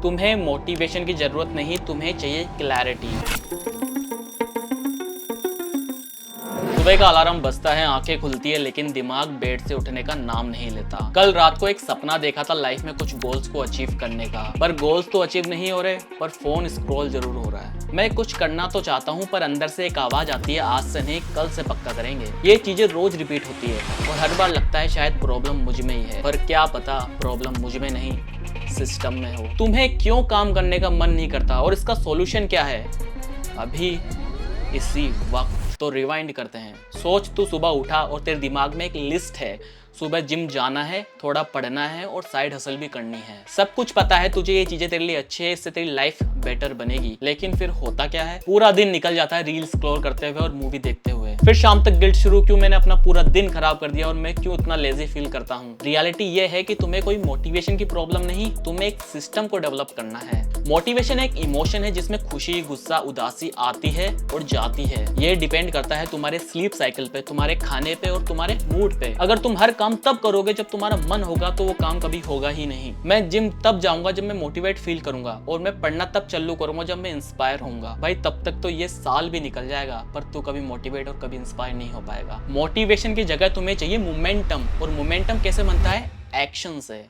तुम्हें मोटिवेशन की जरूरत नहीं, तुम्हें चाहिए क्लैरिटी। सुबह का अलार्म बजता है, आंखें खुलती है, लेकिन दिमाग बेड से उठने का नाम नहीं लेता। कल रात को एक सपना देखा था लाइफ में कुछ गोल्स को अचीव करने का, पर गोल्स तो अचीव नहीं हो रहे, पर फोन स्क्रॉल जरूर हो रहा है। मैं कुछ करना तो चाहता हूँ, पर अंदर से एक आवाज आती है, आज से नहीं, कल से पक्का करेंगे। ये चीजें रोज रिपीट होती है और हर बार लगता है शायद प्रॉब्लम मुझ में ही है, पर क्या पता प्रॉब्लम मुझ में नहीं, सिस्टम में हो। तुम्हें क्यों काम करने का मन नहीं करता और इसका सॉल्यूशन क्या है, अभी इसी वक्त तो रिवाइंड करते हैं। सोच, तू सुबह उठा और तेरे दिमाग में एक लिस्ट है, सुबह जिम जाना है, थोड़ा पढ़ना है और साइड हसल भी करनी है। सब कुछ पता है तुझे, ये चीजें तेरे लिए अच्छी है, इससे तेरी लाइफ बेटर बनेगी, लेकिन फिर होता क्या है, पूरा दिन निकल जाता है रील स्क्रॉल करते हुए और मूवी देखते हुए। फिर शाम तक गिल्ट शुरू, क्यों मैंने अपना पूरा दिन खराब कर दिया और मैं क्यों इतना लेजी फील करता हूँ। रियलिटी ये है कि तुम्हें कोई मोटिवेशन की प्रॉब्लम नहीं, तुम्हें एक सिस्टम को डेवलप करना है। मोटिवेशन एक इमोशन है जिसमें खुशी, गुस्सा, उदासी आती है और जाती है। ये डिपेंड करता है तुम्हारे स्लीप साइकिल पे, तुम्हारे खाने पे और तुम्हारे मूड पे। अगर तुम हर काम तब करोगे जब तुम्हारा मन होगा, तो वो काम कभी होगा ही नहीं। मैं जिम तब जाऊंगा जब मैं मोटिवेट फील करूंगा, और मैं पढ़ना तब चालू करूंगा जब मैं इंस्पायर होऊंगा। भाई तब तक तो ये साल भी निकल जाएगा, पर तू कभी मोटिवेट और कभी इंस्पायर नहीं हो पाएगा। मोटिवेशन की जगह तुम्हें चाहिए मोमेंटम, और मोमेंटम कैसे बनता है, एक्शन से।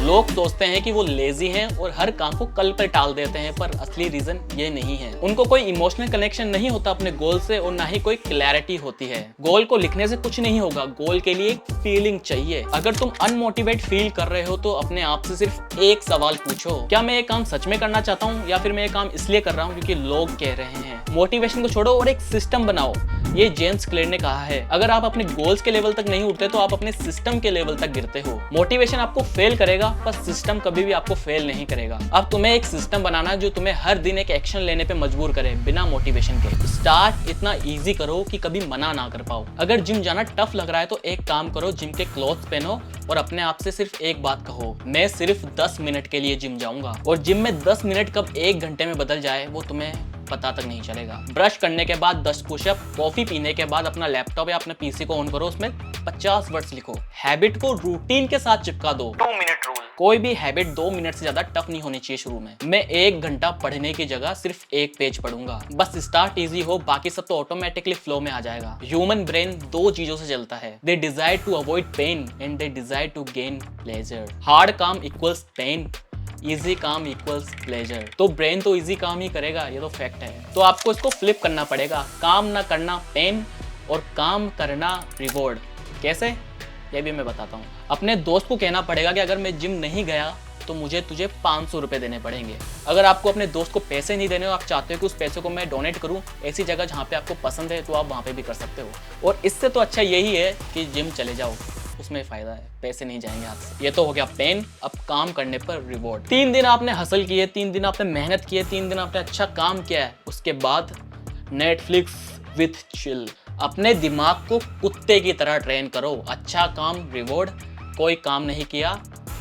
लोग सोचते हैं कि वो लेजी हैं और हर काम को कल पर टाल देते हैं, पर असली रीजन ये नहीं है। उनको कोई इमोशनल कनेक्शन नहीं होता अपने गोल से, और ना ही कोई क्लैरिटी होती है। गोल को लिखने से कुछ नहीं होगा, गोल के लिए एक फीलिंग चाहिए। अगर तुम अनमोटिवेट फील कर रहे हो तो अपने आप से सिर्फ एक सवाल पूछो, क्या मैं ये काम सच में करना चाहता हूँ, या फिर मैं ये काम इसलिए कर रहा हूँ क्योंकि लोग कह रहे हैं। मोटिवेशन को छोड़ो और एक सिस्टम बनाओ। ये जेम्स क्लियर ने कहा है, अगर आप अपने गोल्स के लेवल तक नहीं उठते तो आप अपने सिस्टम के लेवल तक गिरते हो। मोटिवेशन आपको फेल करेगा, पर सिस्टम कभी भी आपको फेल नहीं करेगा। अब तुम्हें एक सिस्टम बनाना है जो तुम्हें हर दिन एक एक्शन लेने पे मजबूर करे, बिना मोटिवेशन के। स्टार्ट इतना इजी करो कि कभी मना ना कर पाओ। अगर जिम जाना टफ लग रहा है तो एक काम करो, जिम के क्लॉथ्स पहनो और अपने आप से सिर्फ एक बात कहो, मैं सिर्फ 10 मिनट के लिए जिम जाऊंगा। और जिम में 10 मिनट कब 1 घंटे में बदल जाए वो तुम्हें पता तक नहीं चलेगा। ब्रश करने के बाद 10 पुशअप, कॉफी पीने के बाद अपना लैपटॉप या अपने पीसी को ऑन करो, उसमें 50 वर्ड्स लिखो। हैबिट को रूटीन के साथ चिपका दो। 2 मिनट रूल। कोई भी हैबिट 2 मिनट से ज्यादा टफ नहीं होनी चाहिए शुरू में। मैं 1 घंटा पढ़ने की जगह सिर्फ 1 पेज पढ़ूंगा। बस स्टार्ट इजी हो, बाकी सब तो ऑटोमेटिकली फ्लो में आ जाएगा। ह्यूमन ब्रेन 2 चीजों से चलता है, they desire to avoid pain and they desire to gain pleasure. Hard काम इक्वल्स पेन, इजी काम इक्वल्स प्लेजर। तो ब्रेन तो इजी काम ही करेगा, ये तो फैक्ट है। तो आपको इसको फ्लिप करना पड़ेगा, काम ना करना पेन और काम करना रिवॉर्ड। कैसे, ये भी मैं बताता हूँ। अपने दोस्त को कहना पड़ेगा कि अगर मैं जिम नहीं गया तो मुझे तुझे 500 रुपये देने पड़ेंगे। अगर आपको अपने दोस्त को पैसे नहीं देने हो, आप चाहते हो कि उस पैसे को मैं डोनेट करूँ ऐसी जगह जहाँ पे आपको पसंद है, तो आप वहाँ पे भी कर सकते हो। और इससे तो अच्छा यही है कि जिम चले जाओ, उसमें फायदा है, पैसे नहीं जाएंगे हाथ से। ये तो हो गया पेन, अब काम करने पर रिवॉर्ड। 3 दिन आपने हसल किए, 3 दिन आपने मेहनत की है, 3 दिन आपने अच्छा काम किया है, उसके बाद नेटफ्लिक्स विथ चिल। अपने दिमाग को कुत्ते की तरह ट्रेन करो। अच्छा काम रिवॉर्ड, कोई काम नहीं किया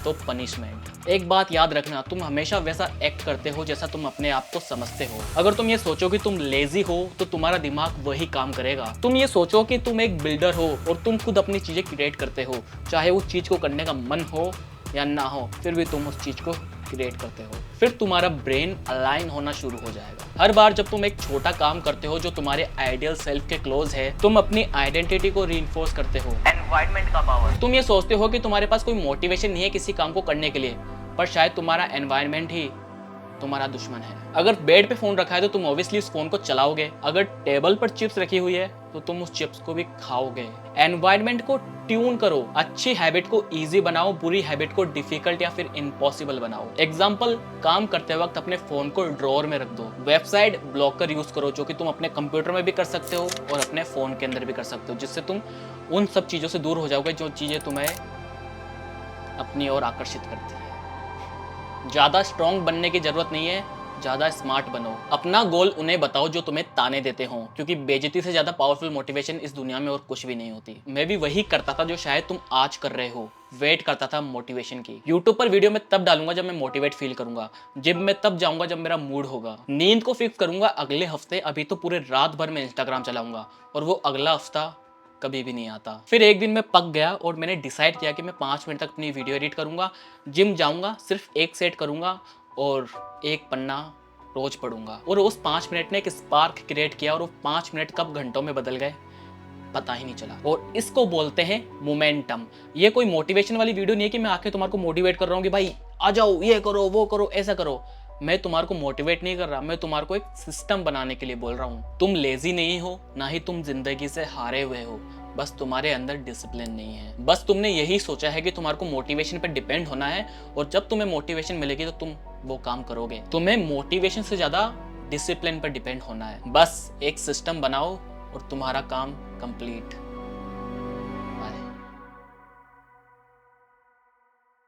तो पनिशमेंट। एक बात याद रखना, तुम हमेशा वैसा एक्ट करते हो जैसा तुम अपने आप को समझते हो। अगर तुम ये सोचो कि तुम लेजी हो तो तुम्हारा दिमाग वही काम करेगा। तुम ये सोचो कि तुम एक बिल्डर हो और तुम खुद अपनी चीजें क्रिएट करते हो, चाहे उस चीज को करने का मन हो या ना हो, फिर भी तुम उस चीज को क्रिएट करते हो। फिर तुम्हारा ब्रेन अलाइन होना शुरू हो जाएगा। हर बार जब तुम एक छोटा काम करते हो जो तुम्हारे आइडियल सेल्फ के क्लोज है, तुम अपनी आइडेंटिटी को रीइंफोर्स करते हो। एनवायरनमेंट का पावर। तुम ये सोचते हो कि तुम्हारे पास कोई मोटिवेशन नहीं है किसी काम को करने के लिए, पर शायद तुम्हारा एनवायरनमेंट ही तुम्हारा दुश्मन है। अगर बेड पे फोन रखा है तो तुम ऑब्वियसली उस फोन को चलाओगे। अगर टेबल पर चिप्स रखी हुई है तो तुम उस चिप्स को भी खाओगे। एनवायरनमेंट को ट्यून करो, अच्छी हैबिट को इजी बनाओ, बुरी हैबिट को डिफिकल्ट या फिर इम्पॉसिबल बनाओ। एग्जाम्पल, काम करते वक्त अपने फोन को ड्रॉअर में रख दो। वेबसाइट ब्लॉकर यूज करो, जो कि तुम अपने कंप्यूटर में भी कर सकते हो और अपने फोन के अंदर भी कर सकते हो, जिससे तुम उन सब चीजों से दूर हो जाओगे जो चीजें तुम्हें अपनी ओर आकर्षित करती है। ज्यादा स्ट्रॉन्ग बनने की जरूरत नहीं है, ज्यादा स्मार्ट बनो। अपना गोल उन्हें बताओ जो तुम्हें ताने देते हो, क्योंकि बेइज्जती से ज्यादा पावरफुल मोटिवेशन इस दुनिया में और कुछ भी नहीं होती। मैं भी वही करता था जो शायद तुम आज कर रहे हो, वेट करता था मोटिवेशन की। यूट्यूब पर वीडियो मैं तब डालूंगा जब मैं मोटिवेट फील करूंगा, जिम में तब जाऊंगा जब मेरा मूड होगा, नींद को फिक्स करूंगा अगले हफ्ते, अभी तो पूरे रात भर मैं इंस्टाग्राम चलाऊंगा और वो अगला हफ्ता कभी भी नहीं आता। फिर एक दिन मैं पक गया और मैंने डिसाइड किया कि मैं 5 मिनट तक अपनी वीडियो एडिट करूंगा, जिम जाऊंगा, सिर्फ एक सेट करूंगा और एक पन्ना रोज पढ़ूंगा। और उस 5 मिनट ने एक स्पार्क क्रिएट किया और वो 5 मिनट कब घंटों में बदल गए पता ही नहीं चला। और इसको बोलते हैं मोमेंटम। ये कोई मोटिवेशन वाली वीडियो नहीं है कि मैं आके तुम्हारे को मोटिवेट कर रहा हूँ कि भाई आ जाओ, ये करो, वो करो, ऐसा करो। मैं तुम्हारे को मोटिवेट नहीं कर रहा, मैं तुम्हारे को एक सिस्टम बनाने के लिए बोल रहा हूँ। तुम लेजी नहीं हो, ना ही तुम जिंदगी से हारे हुए हो, बस तुम्हारे अंदर डिसिप्लिन नहीं है। बस तुमने यही सोचा है कि तुम्हारे को मोटिवेशन पे डिपेंड होना है, और जब तुम्हें मोटिवेशन मिलेगी तो तुम वो काम करोगे। तुम्हें मोटिवेशन से ज्यादा डिसिप्लिन पर डिपेंड होना है। बस एक सिस्टम बनाओ और तुम्हारा काम कंप्लीट।